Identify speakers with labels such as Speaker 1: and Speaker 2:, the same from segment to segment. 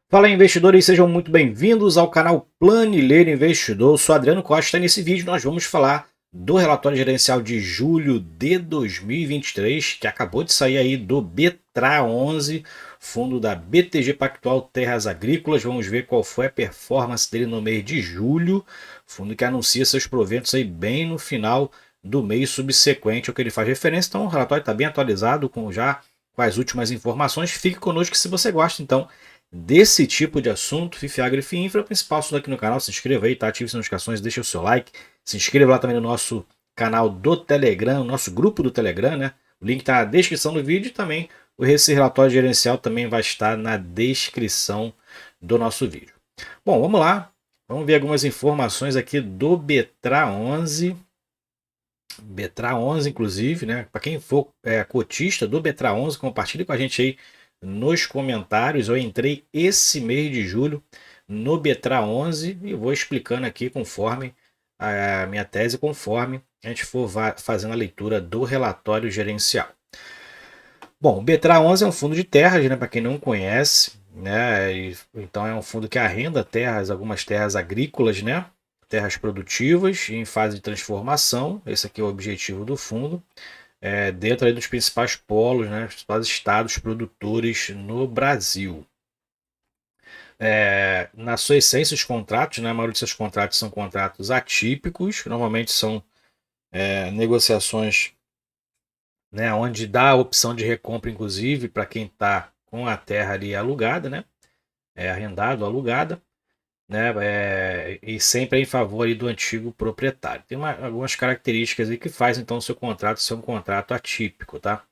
Speaker 1: Fala investidores, sejam muito bem-vindos ao canal Planilheiro Investidor. Eu sou Adriano Costa e nesse vídeo nós vamos falar do relatório gerencial de julho de 2023, que acabou de sair aí do BTRA11, fundo da BTG Pactual Terras Agrícolas. Vamos ver qual foi a performance dele no mês de julho, fundo que anuncia seus proventos aí bem no final do mês subsequente ao que ele faz referência. Então o relatório está bem atualizado com as últimas informações. Fique conosco se você gosta, então, desse tipo de assunto, FIFIagro e FIINFRA, é o principal assunto aqui no canal. Se inscreva aí, tá? Ative as notificações, deixa o seu like. Se inscreva lá também no nosso canal do Telegram, nosso grupo do Telegram, né? O link está na descrição do vídeo e também esse relatório gerencial também vai estar na descrição do nosso vídeo. Bom, vamos lá. Vamos ver algumas informações aqui do BTRA11. BTRA11, inclusive, né? Para quem for cotista do BTRA11, compartilhe com a gente aí nos comentários. Eu entrei esse mês de julho no BTRA11 e vou explicando aqui conforme a minha tese, conforme a gente for fazendo a leitura do relatório gerencial. Bom, o BTRA11 é um fundo de terras, né, para quem não conhece, né? Então é um fundo que arrenda terras, algumas terras agrícolas, né? Terras produtivas em fase de transformação. Esse aqui é o objetivo do fundo. Dentro aí dos principais polos, né, os principais estados produtores no Brasil. Na sua essência, os contratos, né, a maioria desses contratos são contratos atípicos, normalmente são negociações, né, onde dá a opção de recompra, inclusive, para quem está com a terra ali alugada, né, arrendado, alugada, né, e sempre em favor ali do antigo proprietário. Tem algumas características aí que faz então o seu contrato ser um contrato atípico, tá?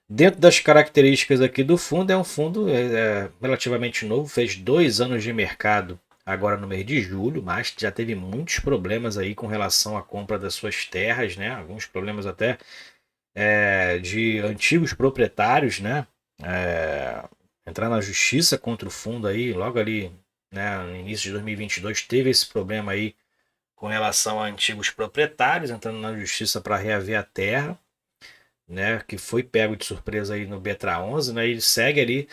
Speaker 1: Dentro das características aqui do fundo, é um fundo relativamente novo, fez 2 anos de mercado agora no mês de julho, mas já teve muitos problemas aí com relação à compra das suas terras, né? Alguns problemas até de antigos proprietários, né? Entrar na justiça contra o fundo aí, logo ali, né, no início de 2022, teve esse problema aí com relação a antigos proprietários, entrando na justiça para reaver a terra, né, que foi pego de surpresa aí no BTRA11, né, ele segue ali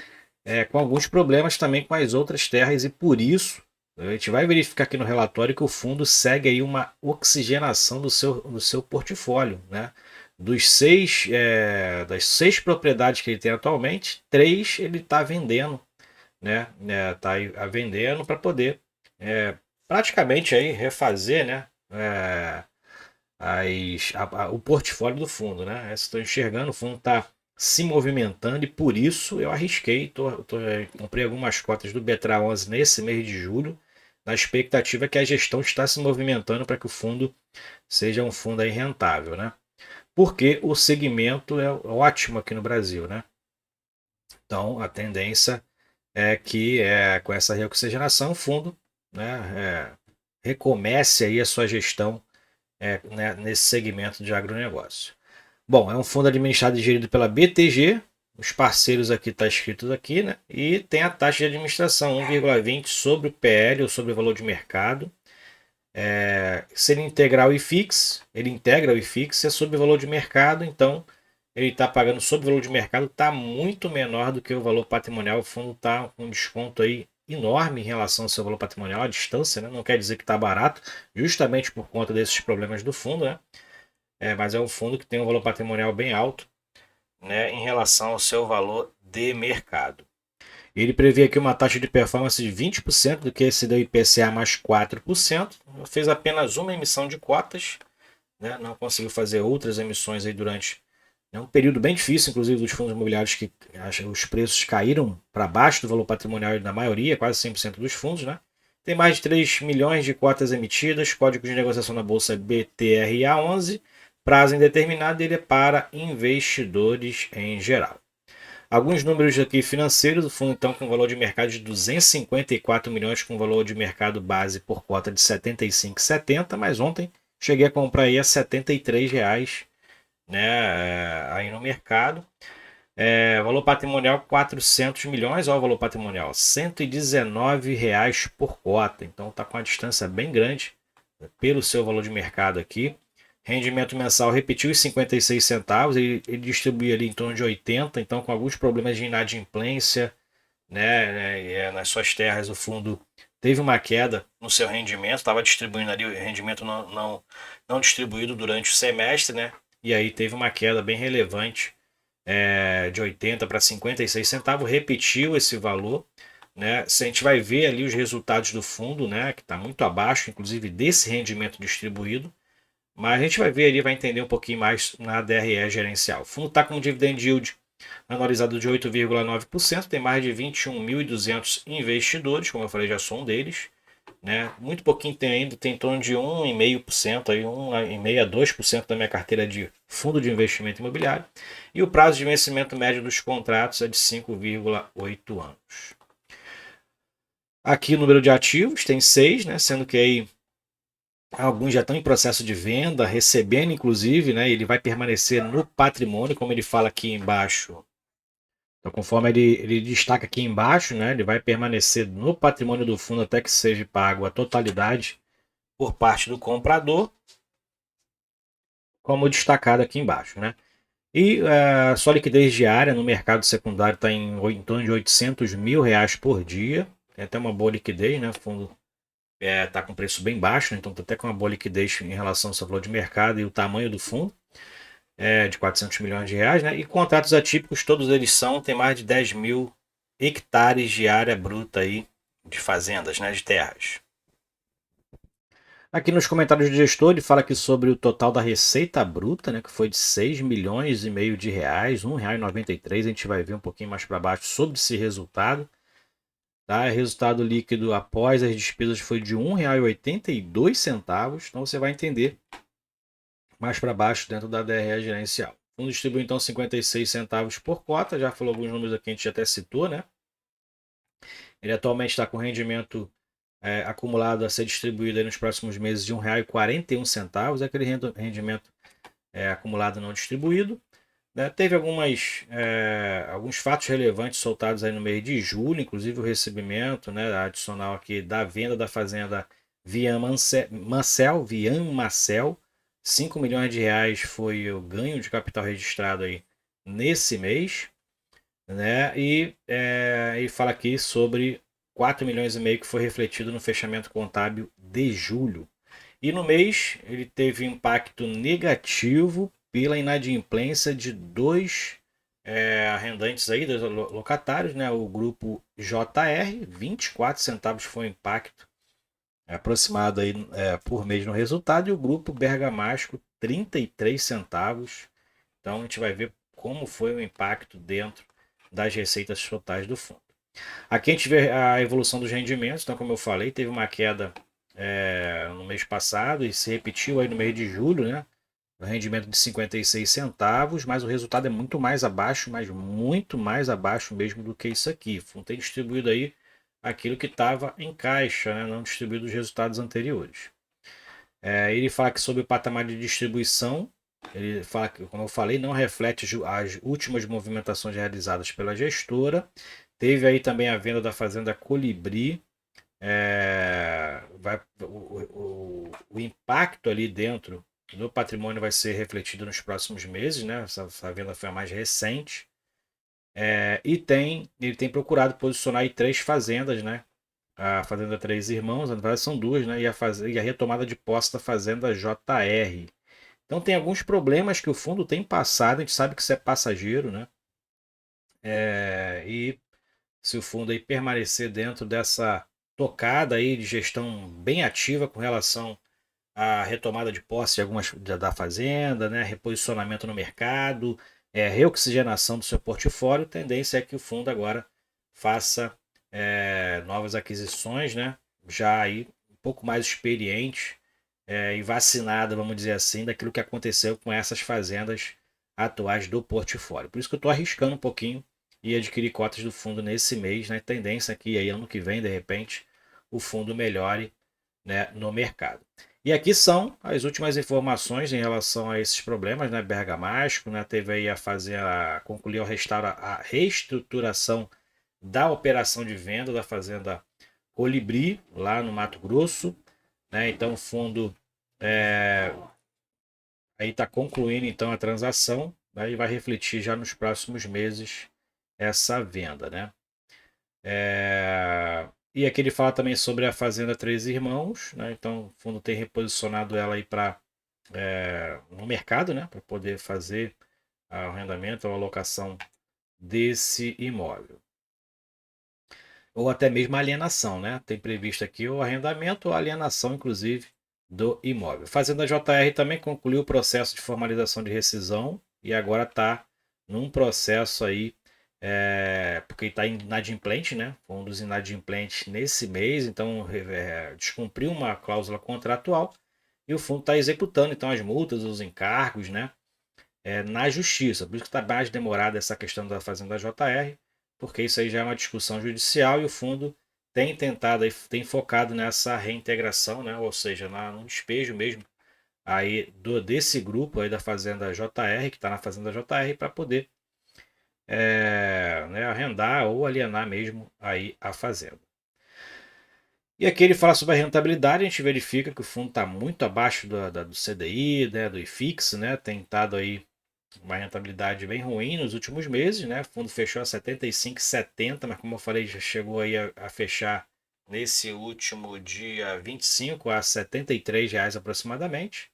Speaker 1: com alguns problemas também com as outras terras e por isso a gente vai verificar aqui no relatório que o fundo segue aí uma oxigenação do seu portfólio, né? Das 6 propriedades que ele tem atualmente, 3 ele está vendendo, né? Tá aí vendendo para poder praticamente aí refazer, né? O portfólio do fundo, né? Estou enxergando, o fundo está se movimentando e por isso eu arrisquei, comprei algumas cotas do BTRA11 nesse mês de julho, na expectativa que a gestão está se movimentando para que o fundo seja um fundo aí rentável, né? Porque o segmento é ótimo aqui no Brasil, né? Então a tendência é que com essa reoxigenação o fundo, né, recomece aí a sua gestão né, nesse segmento de agronegócio. Bom, é um fundo administrado e gerido pela BTG, os parceiros aqui está escritos aqui, né? E tem a taxa de administração 1,20 sobre o PL ou sobre o valor de mercado. Se ele integrar o IFIX, ele integra o IFIX, é sobre o valor de mercado, então ele está pagando sobre o valor de mercado, está muito menor do que o valor patrimonial. O fundo está com um desconto aí enorme em relação ao seu valor patrimonial, a distância, né? Não quer dizer que está barato, justamente por conta desses problemas do fundo, né? Mas é um fundo que tem um valor patrimonial bem alto, né, em relação ao seu valor de mercado. Ele prevê aqui uma taxa de performance de 20% do que esse do IPCA mais 4%. Fez apenas uma emissão de cotas, né, não conseguiu fazer outras emissões aí durante um período bem difícil, inclusive dos fundos imobiliários, que os preços caíram para baixo do valor patrimonial da maioria, quase 100% dos fundos, né? Tem mais de 3 milhões de cotas emitidas, código de negociação na bolsa BTRA11, prazo indeterminado, ele é para investidores em geral. Alguns números aqui financeiros, o fundo então com valor de mercado de 254 milhões, com valor de mercado base por cota de R$ 75,70, mas ontem cheguei a comprar aí a R$ 73, né, aí no mercado. Valor patrimonial 400 milhões, olha o valor patrimonial, R$ 119 por cota, então está com uma distância bem grande pelo seu valor de mercado aqui. Rendimento mensal repetiu os 56 centavos, ele distribui ali em torno de 80, então com alguns problemas de inadimplência, nas suas terras o fundo teve uma queda no seu rendimento, estava distribuindo ali o rendimento não distribuído durante o semestre, né? E aí teve uma queda bem relevante, de 80 para 56 centavos, repetiu esse valor, né? Se a gente vai ver ali os resultados do fundo, né, que está muito abaixo, inclusive desse rendimento distribuído, mas a gente vai ver ali, vai entender um pouquinho mais na DRE gerencial. O fundo está com um dividend yield anualizado de 8,9%, tem mais de 21.200 investidores, como eu falei, já sou um deles, né? Muito pouquinho tem ainda, tem em torno de 1,5%, aí 1,5% a 2% da minha carteira de fundo de investimento imobiliário, e o prazo de vencimento médio dos contratos é de 5,8 anos. Aqui o número de ativos tem 6, né? Sendo que aí alguns já estão em processo de venda, recebendo inclusive, né? Ele vai permanecer no patrimônio, como ele fala aqui embaixo. Então, conforme ele destaca aqui embaixo, né? Ele vai permanecer no patrimônio do fundo até que seja pago a totalidade por parte do comprador, como destacado aqui embaixo, né? E a sua liquidez diária no mercado secundário está em torno de R$ 800 mil por dia. Tem até uma boa liquidez, né? O fundo está com preço bem baixo, né? Então está até com uma boa liquidez em relação ao seu valor de mercado e o tamanho do fundo, de R$ 400 milhões, né? E contratos atípicos, todos eles tem mais de 10 mil hectares de área bruta aí de fazendas, né? De terras. Aqui nos comentários do gestor, ele fala aqui sobre o total da receita bruta, né, que foi de 6,5 milhões de reais, R$ 1,93. A gente vai ver um pouquinho mais para baixo sobre esse resultado. Tá? Resultado líquido após as despesas foi de R$ 1,82. Então você vai entender mais para baixo dentro da DRE gerencial. O fundo distribui então 56 centavos por cota, já falou alguns números aqui, a gente até citou, né? Ele atualmente está com rendimento acumulado a ser distribuído nos próximos meses de R$ 1,41, é aquele rendimento acumulado não distribuído. Né? Teve alguns fatos relevantes soltados aí no mês de julho, inclusive o recebimento, né, adicional aqui da venda da fazenda Vian Marcel, 5 milhões de reais foi o ganho de capital registrado aí nesse mês, né? E fala aqui sobre 4,5 milhões que foi refletido no fechamento contábil de julho. E no mês ele teve impacto negativo pela inadimplência de dois arrendantes aí, dois locatários, né? O grupo JR, 24 centavos foi o impacto aproximado aí, por mês no resultado, e o grupo Bergamasco, 33 centavos. Então a gente vai ver como foi o impacto dentro das receitas totais do fundo. Aqui a gente vê a evolução dos rendimentos. Então, como eu falei, teve uma queda no mês passado e se repetiu aí no mês de julho, né? O rendimento de 56 centavos, mas o resultado é muito mais abaixo, mas muito mais abaixo mesmo do que isso aqui. O fundo tem distribuído aí aquilo que estava em caixa, né? Não distribuído os resultados anteriores. Ele fala que sobre o patamar de distribuição, ele fala que, como eu falei, não reflete as últimas movimentações realizadas pela gestora. Teve aí também a venda da fazenda Colibri. O impacto ali dentro do patrimônio vai ser refletido nos próximos meses, né? Essa venda foi a mais recente. Ele tem procurado posicionar aí 3 fazendas, né? A Fazenda Três Irmãos, na verdade são duas, né? E a retomada de posse da Fazenda JR. Então tem alguns problemas que o fundo tem passado, a gente sabe que isso é passageiro, né? E se o fundo aí permanecer dentro dessa tocada aí de gestão bem ativa com relação à retomada de posse de algumas da fazenda, né? Reposicionamento no mercado, reoxigenação do seu portfólio, a tendência é que o fundo agora faça novas aquisições, né? Já aí um pouco mais experiente e vacinada, vamos dizer assim, daquilo que aconteceu com essas fazendas atuais do portfólio. Por isso que eu estou arriscando um pouquinho e adquirir cotas do fundo nesse mês, né? Tendência que aí ano que vem, de repente, o fundo melhore, né, no mercado. E aqui são as últimas informações em relação a esses problemas, né? Bergamasco, né? Teve aí concluiu a reestruturação da operação de venda da fazenda Colibri, lá no Mato Grosso, né? Então o fundo aí está concluindo então a transação, né? E vai refletir já nos próximos meses essa venda, né? E aqui ele fala também sobre a Fazenda Três Irmãos, né? Então o fundo tem reposicionado ela aí para no mercado, né? Para poder fazer o arrendamento ou alocação desse imóvel. Ou até mesmo a alienação, né? Tem previsto aqui o arrendamento ou alienação, inclusive, do imóvel. Fazenda JR também concluiu o processo de formalização de rescisão e agora está num processo aí, porque está inadimplente, né? Foi um dos inadimplentes nesse mês, então descumpriu uma cláusula contratual e o fundo está executando então as multas, os encargos, né? Na justiça. Por isso que está mais demorada essa questão da Fazenda JR, porque isso aí já é uma discussão judicial e o fundo tem tentado, tem focado nessa reintegração, né? Ou seja, no despejo mesmo aí desse grupo aí da Fazenda JR, que está na Fazenda JR, para poder né, arrendar ou alienar mesmo aí a fazenda. E aqui ele fala sobre a rentabilidade, a gente verifica que o fundo está muito abaixo do CDI, né, do IFIX, né, tem estado aí uma rentabilidade bem ruim nos últimos meses, né? O fundo fechou a 75,70, mas como eu falei, já chegou aí a fechar nesse último dia 25 a R$ 73 aproximadamente.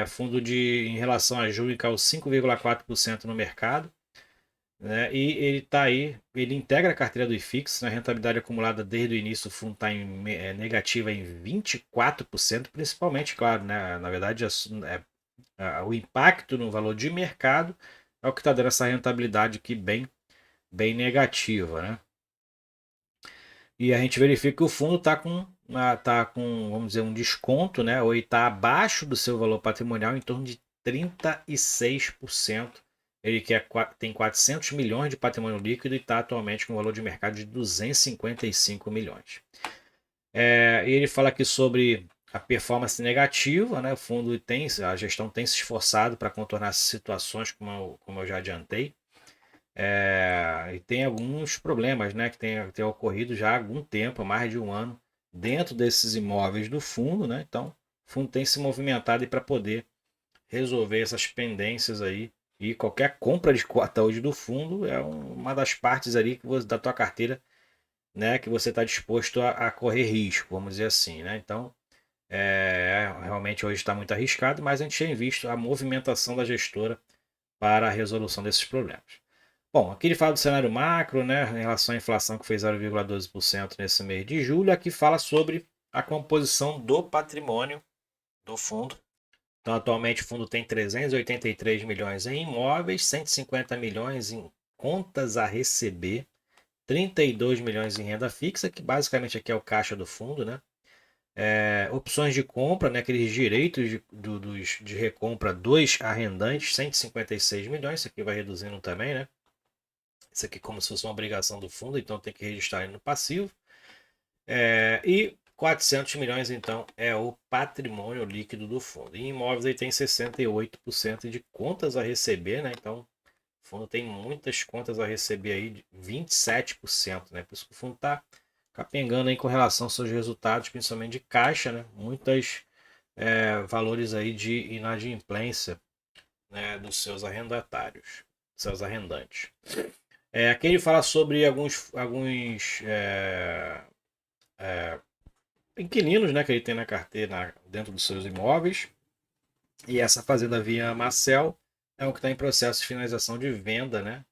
Speaker 1: Fundo em relação a julho caiu 5,4% no mercado, né? E ele está aí, ele integra a carteira do IFIX, na rentabilidade acumulada desde o início, o fundo está negativa em 24%, principalmente, claro, né? Na verdade, o impacto no valor de mercado é o que está dando essa rentabilidade aqui bem negativa, né? E a gente verifica que o fundo tá com, vamos dizer, um desconto, né? Ou está abaixo do seu valor patrimonial em torno de 36%. Ele tem 400 milhões de patrimônio líquido e está atualmente com um valor de mercado de 255 milhões. E ele fala aqui sobre a performance negativa, né? O fundo a gestão tem se esforçado para contornar essas situações, como eu já adiantei. E tem alguns problemas, né, que tem ocorrido já há algum tempo, há mais de um ano, dentro desses imóveis do fundo, né? Então, o fundo tem se movimentado para poder resolver essas pendências aí. E qualquer compra de cota hoje do fundo é uma das partes ali da tua carteira, né, que você está disposto a correr risco, vamos dizer assim, né? Então, realmente hoje está muito arriscado, mas a gente tem visto a movimentação da gestora para a resolução desses problemas. Bom, aqui ele fala do cenário macro, né, em relação à inflação que fez 0,12% nesse mês de julho. Aqui fala sobre a composição do patrimônio do fundo. Então, atualmente o fundo tem 383 milhões em imóveis, 150 milhões em contas a receber, 32 milhões em renda fixa, que basicamente aqui é o caixa do fundo, né? Opções de compra, né, aqueles direitos de recompra dos arrendantes, 156 milhões, isso aqui vai reduzindo também, né? Isso aqui é como se fosse uma obrigação do fundo, então tem que registrar ele no passivo. E 400 milhões, então, é o patrimônio líquido do fundo. Em imóveis ele tem 68% de contas a receber, né? Então, o fundo tem muitas contas a receber aí, de 27%, né? Por isso que o fundo está capengando aí com relação aos seus resultados, principalmente de caixa, né? Muitos valores aí de inadimplência, né, dos seus arrendatários, seus arrendantes. Aqui ele fala sobre alguns inquilinos, né, que ele tem na carteira dentro dos seus imóveis. E essa fazenda Via Marcel é o que está em processo de finalização de venda, né?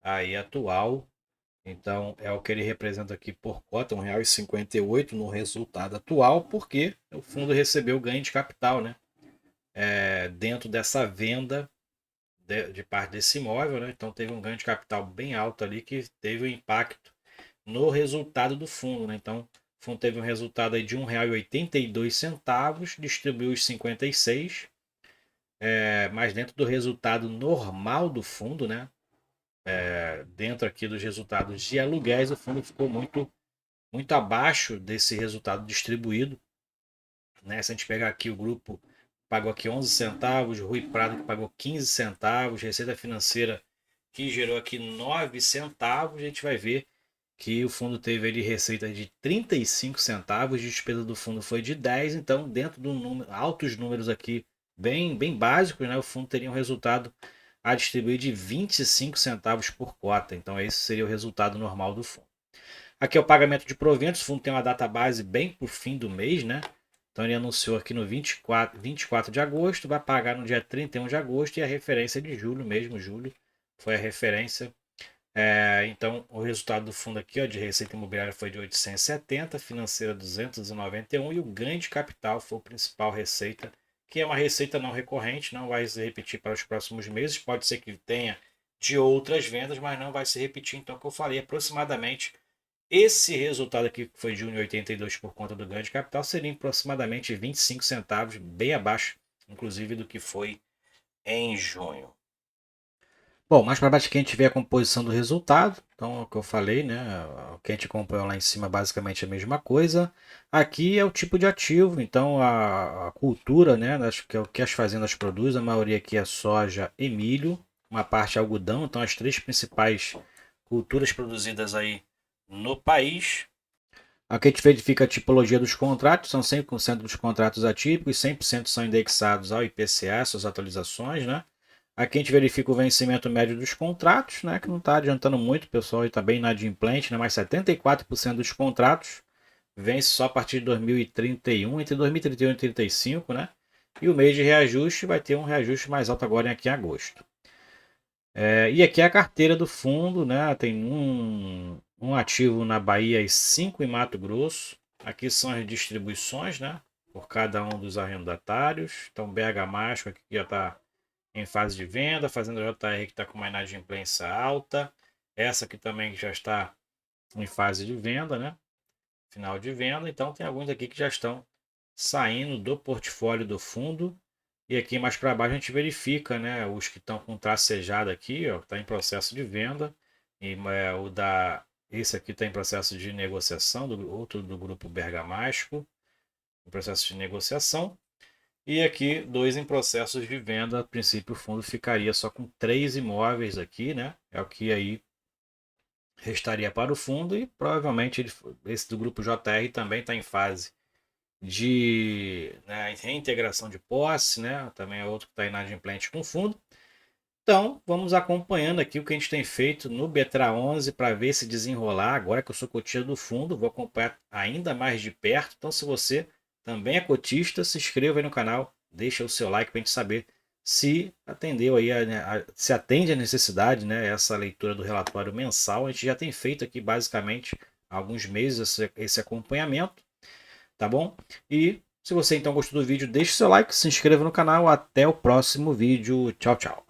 Speaker 1: Aí atual. Então é o que ele representa aqui por cota, R$ 1,58 no resultado atual, porque o fundo recebeu ganho de capital, né? Dentro dessa venda de parte desse imóvel, né? Então teve um ganho de capital bem alto ali que teve um impacto no resultado do fundo, né? Então, o fundo teve um resultado aí de R$ 1,82, distribuiu os 56, mas dentro do resultado normal do fundo, né? Dentro aqui dos resultados de aluguéis, o fundo ficou muito abaixo desse resultado distribuído, né? Se a gente pegar aqui o grupo pagou aqui 11 centavos, Rui Prado que pagou 15 centavos, Receita Financeira que gerou aqui 9 centavos, a gente vai ver que o fundo teve ali receita de 35 centavos, a despesa do fundo foi de 10, então dentro de altos números aqui, bem básicos, né, o fundo teria um resultado a distribuir de 25 centavos por cota, então esse seria o resultado normal do fundo. Aqui é o pagamento de proventos, o fundo tem uma data base bem por fim do mês, né? Então ele anunciou aqui no 24 de agosto, vai pagar no dia 31 de agosto e a referência de julho mesmo, julho foi a referência. Então o resultado do fundo aqui, ó, de receita imobiliária foi de 870, financeira 291 e o ganho de capital foi o principal receita, que é uma receita não recorrente, não vai se repetir para os próximos meses, pode ser que tenha de outras vendas, mas não vai se repetir. Então, que eu falei, aproximadamente esse resultado aqui, que foi de 1,82 por conta do ganho de capital, seria aproximadamente 25 centavos, bem abaixo, inclusive, do que foi em junho. Bom, mais para baixo aqui a gente vê a composição do resultado. Então, é o que eu falei, né? O que a gente acompanhou lá em cima, basicamente a mesma coisa. Aqui é o tipo de ativo, então a cultura, né? Que é o que as fazendas produzem, a maioria aqui é soja e milho, uma parte é algodão. Então, as três principais culturas produzidas aí no país. Aqui a gente verifica a tipologia dos contratos, são 100% dos contratos atípicos, 100% são indexados ao IPCA, suas atualizações, né? Aqui a gente verifica o vencimento médio dos contratos, né? Que não está adiantando muito, o pessoal está bem inadimplente, né? Mas 74% dos contratos vence só a partir de 2031, entre 2031 e 2035, né? E o mês de reajuste vai ter um reajuste mais alto agora aqui em agosto. E aqui é a carteira do fundo, né? Tem um ativo na Bahia e 5 em Mato Grosso. Aqui são as distribuições, né? Por cada um dos arrendatários. Então, BH Mágico aqui já está em fase de venda. Fazenda JR que está com uma inadimplência alta. Essa aqui também já está em fase de venda, né? Final de venda. Então, tem alguns aqui que já estão saindo do portfólio do fundo. E aqui mais para baixo a gente verifica, né, os que estão com tracejado aqui, ó, está em processo de venda. E esse aqui está em processo de negociação, outro do grupo Bergamasco, em processo de negociação. E aqui dois em processos de venda. A princípio o fundo ficaria só com 3 imóveis aqui, né? É o que aí restaria para o fundo e provavelmente esse do grupo JR também está em fase de, né, reintegração de posse, né? Também é outro que está inadimplente com o fundo. Então, vamos acompanhando aqui o que a gente tem feito no Betra11 para ver se desenrolar. Agora que eu sou cotista do fundo, vou acompanhar ainda mais de perto. Então, se você também é cotista, se inscreva aí no canal, deixa o seu like para a gente saber se atendeu aí, se atende a necessidade, né? Essa leitura do relatório mensal. A gente já tem feito aqui basicamente há alguns meses esse acompanhamento, tá bom? E se você então gostou do vídeo, deixe seu like, se inscreva no canal. Até o próximo vídeo. Tchau, tchau.